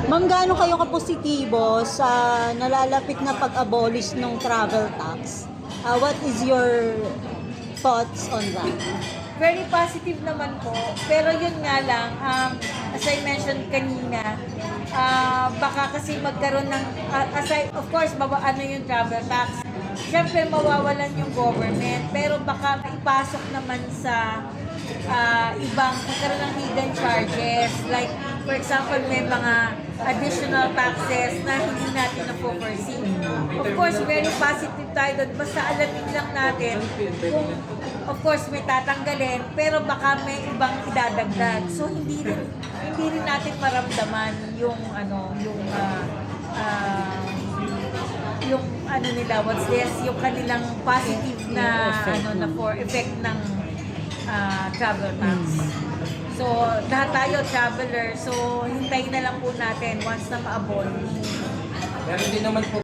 Ma'am, gaano kayo kapositibo sa nalalapit na pag-abolish ng travel tax? What is your thoughts on that? Very positive naman po. Pero yun nga lang, as I mentioned kanina, baka kasi magkaroon ng, aside, of course, ano yung travel tax. Siyempre, mawawalan yung government. Pero baka maipasok naman sa ibang, magkaroon ng hidden charges. Like, for example, may mga additional taxes na hindi natin na-foresee. Of course, very positive tayo doon. Basta alamin lang natin kung, of course, may tatanggalin, pero baka may ibang idadagdag. So, hindi rin natin maramdaman yung, yung ano nila, what's this, yung kanilang positive na, na for effect ng travel tax. So, lahat tayo traveler. So, hintayin na lang po natin once na ma-abolish. Pero hindi naman po